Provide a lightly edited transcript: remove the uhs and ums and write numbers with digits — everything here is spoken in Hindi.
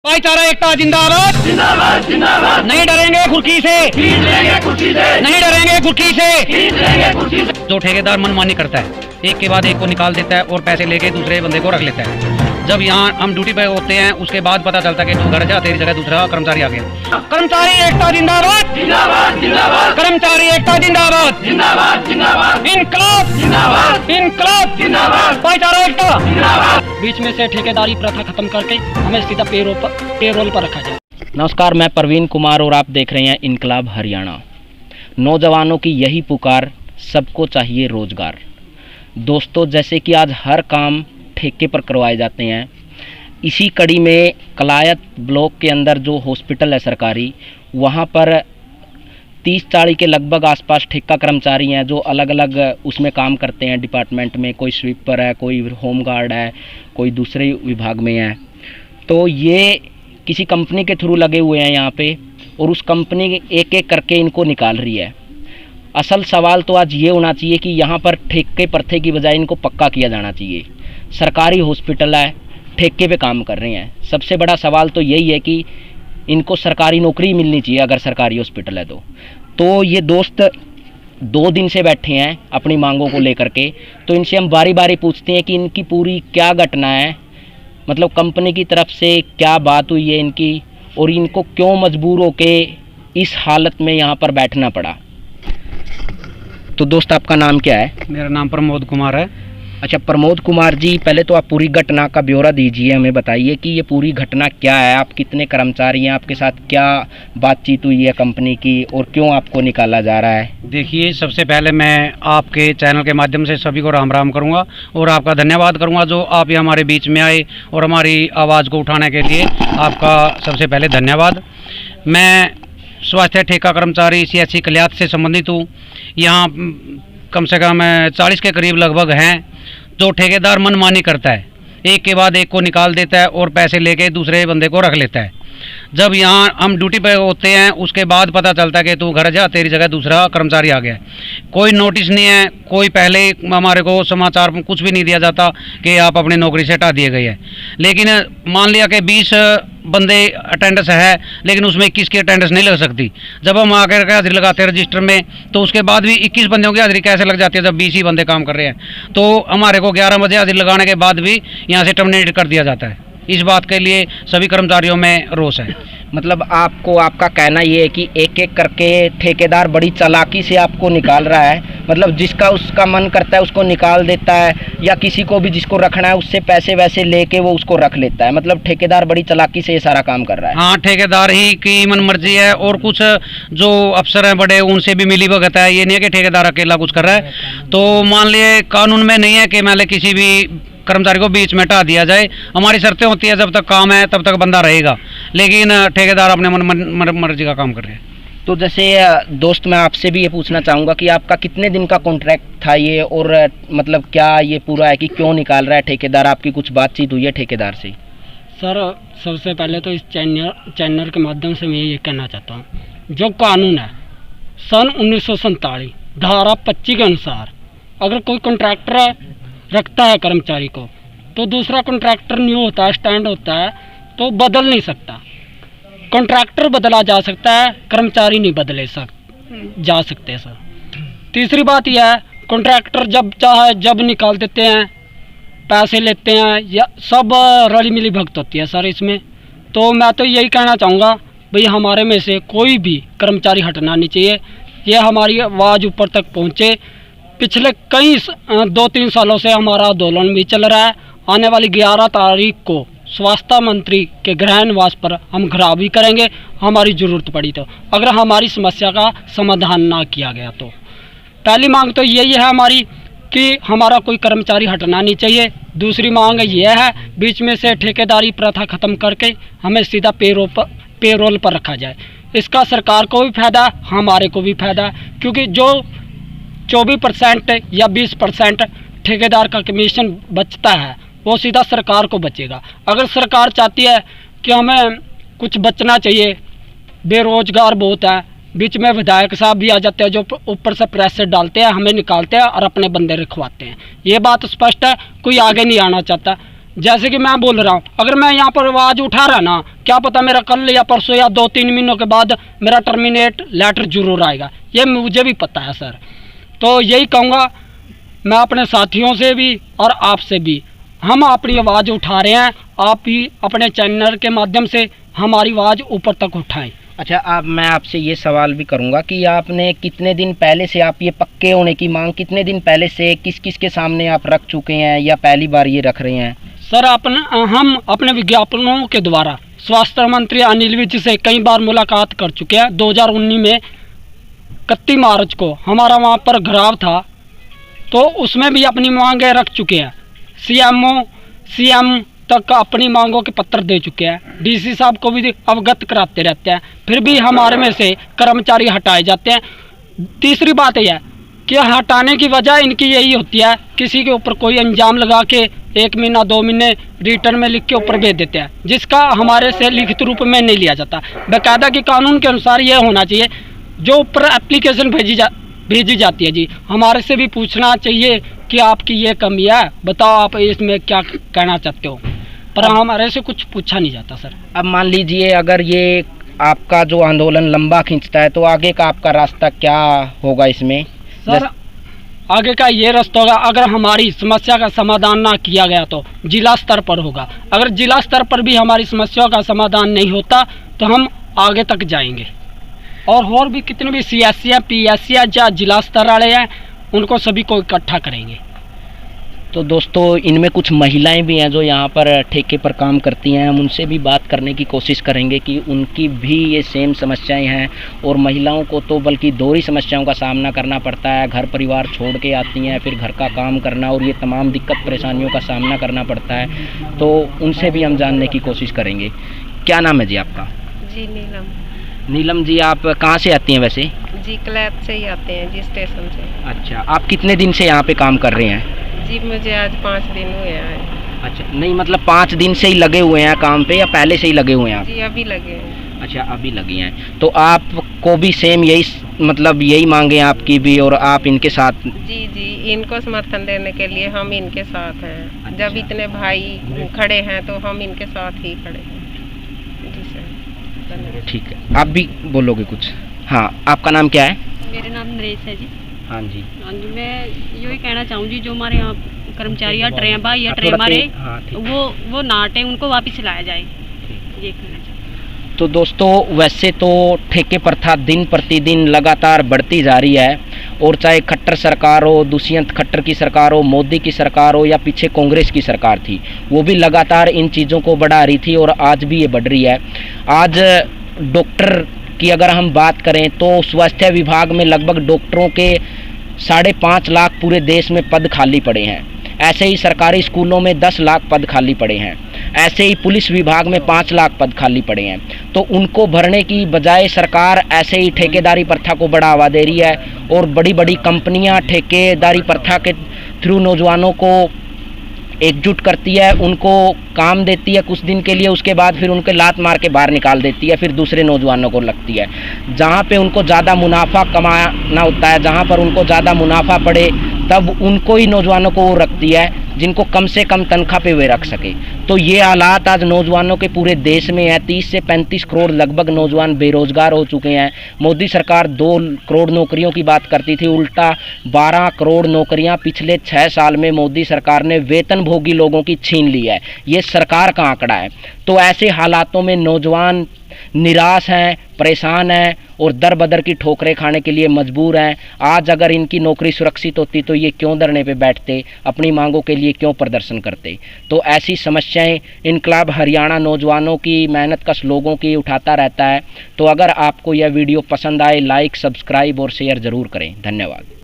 भाईचारा एकता जिंदाबाद जिंदाबाद जिंदाबाद। नहीं डरेंगे कुर्सी से, नहीं डरेंगे कुर्सी से। जो ठेकेदार मनमानी करता है, एक के बाद एक को निकाल देता है और पैसे लेके दूसरे बंदे को रख लेता है। जब यहाँ हम ड्यूटी पे होते हैं उसके बाद पता चलता है कि तू घर जा, तेरी जगह दूसरा कर्मचारी आ गया। कर्मचारी एकता जिंदाबाद जिंदाबाद जिंदाबाद। कर्मचारी एकता जिंदाबाद जिंदाबाद जिंदाबाद। इनकलाब जिंदाबाद, इनकलाब जिंदाबाद। भाईचारा एकता जिंदाबाद। बीच में से ठेकेदारी प्रथा खत्म करके हमें सीधा पेरोल पर रखा जाए। नमस्कार, मैं प्रवीण कुमार और आप देख रहे हैं इनकलाब हरियाणा। नौजवानों की यही पुकार, सबको चाहिए रोजगार। दोस्तों, जैसे कि आज हर काम ठेके पर करवाए जाते हैं, इसी कड़ी में कलायत ब्लॉक के अंदर जो हॉस्पिटल है सरकारी, वहाँ पर 30-40 के लगभग आसपास ठेका कर्मचारी हैं जो अलग अलग उसमें काम करते हैं डिपार्टमेंट में। कोई स्वीपर है, कोई होम गार्ड है, कोई दूसरे विभाग में है। तो ये किसी कंपनी के थ्रू लगे हुए हैं यहाँ पे, और उस कंपनी एक एक करके इनको निकाल रही है। असल सवाल तो आज ये होना चाहिए कि यहाँ पर ठेके प्रथे की बजाय इनको पक्का किया जाना चाहिए। सरकारी हॉस्पिटल है, ठेके पे काम कर रहे हैं। सबसे बड़ा सवाल तो यही है कि इनको सरकारी नौकरी मिलनी चाहिए अगर सरकारी हॉस्पिटल है तो ये दोस्त 2 दिन से बैठे हैं अपनी मांगों को लेकर के। तो इनसे हम बारी बारी पूछते हैं कि इनकी पूरी क्या घटना है, मतलब कंपनी की तरफ से क्या बात हुई है इनकी, और इनको क्यों मजबूर होके इस हालत में यहाँ पर बैठना पड़ा। तो दोस्त, आपका नाम क्या है? मेरा नाम प्रमोद कुमार है। अच्छा प्रमोद कुमार जी, पहले तो आप पूरी घटना का ब्यौरा दीजिए, हमें बताइए कि ये पूरी घटना क्या है, आप कितने कर्मचारी हैं, आपके साथ क्या बातचीत हुई है कंपनी की, और क्यों आपको निकाला जा रहा है। देखिए, सबसे पहले मैं आपके चैनल के माध्यम से सभी को राम राम करूंगा और आपका धन्यवाद करूंगा जो आप ये हमारे बीच में आए और हमारी आवाज़ को उठाने के लिए आपका सबसे पहले धन्यवाद। मैं स्वास्थ्य ठेका कर्मचारी CHC कल्यात से संबंधित हूँ। यहाँ कम से कम 40 के करीब लगभग हैं जो ठेकेदार मनमानी करता है, एक के बाद एक को निकाल देता है और पैसे लेके दूसरे बंदे को रख लेता है। जब यहाँ हम ड्यूटी पे होते हैं उसके बाद पता चलता है कि तू घर जा, तेरी जगह दूसरा कर्मचारी आ गया। कोई नोटिस नहीं है, कोई पहले हमारे को समाचार कुछ भी नहीं दिया जाता कि आप अपनी नौकरी से हटा दिए गए हैं। लेकिन मान लिया कि 20 बंदे अटेंडेंस है, लेकिन उसमें 21 की अटेंडेंस नहीं लग सकती। जब हम आकर हाजिरी लगाते हैं रजिस्टर में, तो उसके बाद भी 21 बंदों की हाजिरी कैसे लग जाती है जब 20 ही बंदे काम कर रहे हैं। तो हमारे को 11 बजे हाजिरी लगाने के बाद भी यहाँ से टर्मिनेट कर दिया जाता है। इस बात के लिए सभी कर्मचारियों में रोष है। मतलब आपका कहना ये है कि एक एक करके ठेकेदार बड़ी चालाकी से आपको निकाल रहा है, मतलब जिसका उसका मन करता है उसको निकाल देता है, या किसी को भी जिसको रखना है उससे पैसे वैसे लेके वो उसको रख लेता है। मतलब ठेकेदार बड़ी चालाकी से ये सारा काम कर रहा है। हाँ, ठेकेदार ही की मन मर्जी है, और कुछ जो अफसर हैं बड़े उनसे भी मिली भगत है। ये नहीं है कि ठेकेदार अकेला कुछ कर रहा है। तो मान लिए कानून में नहीं है कि मान किसी भी कर्मचारी को बीच में हटा दिया जाए। हमारी शर्तें होती है, जब तक काम है तब तक बंदा रहेगा, लेकिन ठेकेदार अपने मर्जी का काम कर रहे हैं। तो जैसे दोस्त, मैं आपसे भी ये पूछना चाहूँगा कि आपका कितने दिन का कॉन्ट्रैक्ट था ये, और मतलब क्या ये पूरा है कि क्यों निकाल रहा है ठेकेदार? आपकी कुछ बातचीत हुई है ठेकेदार से? सर, सबसे पहले तो इस चैनल के माध्यम से मैं ये कहना चाहता हूँ, जो कानून है सन 1947 धारा 25 के अनुसार, अगर कोई कॉन्ट्रैक्टर रखता है कर्मचारी को, तो दूसरा कॉन्ट्रैक्टर न्यू होता है, स्टैंड होता है, तो बदल नहीं सकता। कॉन्ट्रैक्टर बदला जा सकता है, कर्मचारी नहीं बदले जा सकते सर। तीसरी बात यह है, कॉन्ट्रैक्टर जब चाहे जब निकाल देते हैं, पैसे लेते हैं, या सब रली मिली भगत होती है सर इसमें। तो मैं तो यही कहना चाहूँगा, भाई हमारे में से कोई भी कर्मचारी हटना नहीं चाहिए। ये हमारी आवाज़ ऊपर तक पहुँचे। पिछले कई 2-3 सालों से हमारा आंदोलन भी चल रहा है। आने वाली 11 तारीख को स्वास्थ्य मंत्री के गृह निवास पर हम घेराव भी करेंगे, हमारी ज़रूरत पड़ी तो, अगर हमारी समस्या का समाधान ना किया गया तो। पहली मांग तो यही है हमारी कि हमारा कोई कर्मचारी हटना नहीं चाहिए। दूसरी मांग यह है, बीच में से ठेकेदारी प्रथा खत्म करके हमें सीधा पेरोल पर रखा जाए। इसका सरकार को भी फायदा है, हमारे को भी फायदा है, क्योंकि जो 24% या 20% ठेकेदार का कमीशन बचता है वो सीधा सरकार को बचेगा। अगर सरकार चाहती है कि हमें कुछ बचना चाहिए, बेरोजगार बहुत है, बीच में विधायक साहब भी आ जाते हैं जो ऊपर से प्रेस से डालते हैं, हमें निकालते हैं और अपने बंदे रखवाते हैं। ये बात स्पष्ट है, कोई आगे नहीं आना चाहता। जैसे कि मैं बोल रहा हूँ, अगर मैं यहाँ पर आवाज़ उठा रहा ना, क्या पता मेरा कल या परसों या 2-3 महीनों के बाद मेरा टर्मिनेट लेटर जरूर आएगा, ये मुझे भी पता है सर। तो यही कहूँगा मैं अपने साथियों से भी और आपसे भी, हम अपनी आवाज़ उठा रहे हैं, आप भी अपने चैनल के माध्यम से हमारी आवाज़ ऊपर तक उठाएं। अच्छा, मैं आपसे ये सवाल भी करूंगा कि आपने कितने दिन पहले से, आप ये पक्के होने की मांग कितने दिन पहले से किस किस के सामने आप रख चुके हैं या पहली बार ये रख रहे हैं? सर हम अपने विज्ञापनों के द्वारा स्वास्थ्य मंत्री अनिल विज से कई बार मुलाकात कर चुके हैं। 2019 में 31 मार्च को हमारा वहाँ पर घराव था, तो उसमें भी अपनी मांगें रख चुके हैं। सीएम तक अपनी मांगों के पत्र दे चुके हैं, डीसी साहब को भी अवगत कराते रहते हैं, फिर भी हमारे में से कर्मचारी हटाए जाते हैं। तीसरी बात यह है कि हटाने की वजह इनकी यही होती है, किसी के ऊपर कोई अंजाम लगा के 1 महीना 2 महीने रिटर्न में लिख के ऊपर भेज देते हैं, जिसका हमारे से लिखित रूप में नहीं लिया जाता। बाकायदा कि कानून के अनुसार ये होना चाहिए, जो ऊपर एप्लीकेशन भेजी जाती है जी, हमारे से भी पूछना चाहिए कि आपकी ये कमी है, बताओ आप इसमें क्या कहना चाहते हो, पर हमारे से कुछ पूछा नहीं जाता सर। अब मान लीजिए अगर ये आपका जो आंदोलन लंबा खींचता है तो आगे का आपका रास्ता क्या होगा इसमें? सर आगे का ये रास्ता होगा, अगर हमारी समस्या का समाधान ना किया गया तो जिला स्तर पर होगा। अगर जिला स्तर पर भी हमारी समस्याओं का समाधान नहीं होता तो हम आगे तक जाएंगे, और भी कितने भी CSC हैं, PSC हैं, या जिला स्तर वाले हैं, उनको सभी को इकट्ठा करेंगे। तो दोस्तों, इनमें कुछ महिलाएं भी हैं जो यहाँ पर ठेके पर काम करती हैं, हम उनसे भी बात करने की कोशिश करेंगे कि उनकी भी ये सेम समस्याएं हैं। और महिलाओं को तो बल्कि दोहरी समस्याओं का सामना करना पड़ता है, घर परिवार छोड़ के आती हैं, फिर घर का काम करना और ये तमाम दिक्कत परेशानियों का सामना करना पड़ता है। तो उनसे भी हम जानने की कोशिश करेंगे। क्या नाम है जी आपका? जी नीलम जी, आप कहाँ से आती हैं वैसे? जी क्लैब से ही आते हैं जी, स्टेशन से। अच्छा, आप कितने दिन से यहाँ पे काम कर रहे हैं? जी मुझे आज 5 दिन हुए हैं। अच्छा, नहीं मतलब 5 दिन से ही लगे हुए हैं काम पे या पहले से ही लगे हुए हैं आप? जी अभी लगे हैं। अच्छा, अभी लगे हैं। तो आपको भी सेम यही मतलब यही मांगे आपकी भी और आप इनके साथ? जी इनको समर्थन देने के लिए हम इनके साथ हैं। अच्छा। जब इतने भाई खड़े हैं तो हम इनके साथ ही खड़े हैं। जी सर, धन्यवाद। ठीक है, आप भी बोलोगे कुछ? हाँ, आपका नाम क्या है? मेरा नाम नरेश है जी। हाँ जी, मैं यही कहना चाहूँगी, जो हमारे यहाँ कर्मचारी हट रहे हैं भाई हट रहे हमारे, वो ना हटे, उनको वापस लाया जाए, ये कहना चाहूँ। तो दोस्तों, वैसे तो ठेके प्रथा दिन प्रतिदिन लगातार बढ़ती जा रही है, और चाहे खट्टर सरकार हो, दुष्यंत खट्टर की सरकार हो, मोदी की सरकार हो या पीछे कांग्रेस की सरकार थी, वो भी लगातार इन चीज़ों को बढ़ा रही थी और आज भी ये बढ़ रही है। आज डॉक्टर की अगर हम बात करें तो स्वास्थ्य विभाग में लगभग डॉक्टरों के 5.5 लाख पूरे देश में पद खाली पड़े हैं। ऐसे ही सरकारी स्कूलों में 10 लाख पद खाली पड़े हैं। ऐसे ही पुलिस विभाग में 5 लाख पद खाली पड़े हैं। तो उनको भरने की बजाय सरकार ऐसे ही ठेकेदारी प्रथा को बढ़ावा दे रही है, और बड़ी बड़ी कंपनियां ठेकेदारी प्रथा के थ्रू नौजवानों को एकजुट करती है, उनको काम देती है कुछ दिन के लिए, उसके बाद फिर उनके लात मार के बाहर निकाल देती है, फिर दूसरे नौजवानों को लगती है। जहाँ पे उनको ज़्यादा मुनाफा कमाना होता है, जहाँ पर उनको ज़्यादा मुनाफा पड़े, तब उनको ही नौजवानों को वो रखती है जिनको कम से कम तनख्वाह पे वे रख सके। तो ये हालात आज नौजवानों के पूरे देश में है। 30 से 35 करोड़ लगभग नौजवान बेरोजगार हो चुके हैं। मोदी सरकार 2 करोड़ नौकरियों की बात करती थी, उल्टा 12 करोड़ नौकरियां पिछले 6 साल में मोदी सरकार ने वेतनभोगी लोगों की छीन ली है। ये सरकार का आंकड़ा है। तो ऐसे हालातों में नौजवान निराश हैं, परेशान हैं और दर बदर की ठोकरें खाने के लिए मजबूर हैं। आज अगर इनकी नौकरी सुरक्षित होती तो ये क्यों धरने पे बैठते, अपनी मांगों के लिए क्यों प्रदर्शन करते। तो ऐसी समस्याएं इनकलाब हरियाणा नौजवानों की, मेहनत कश लोगों की उठाता रहता है। तो अगर आपको यह वीडियो पसंद आए, लाइक, सब्सक्राइब और शेयर ज़रूर करें। धन्यवाद।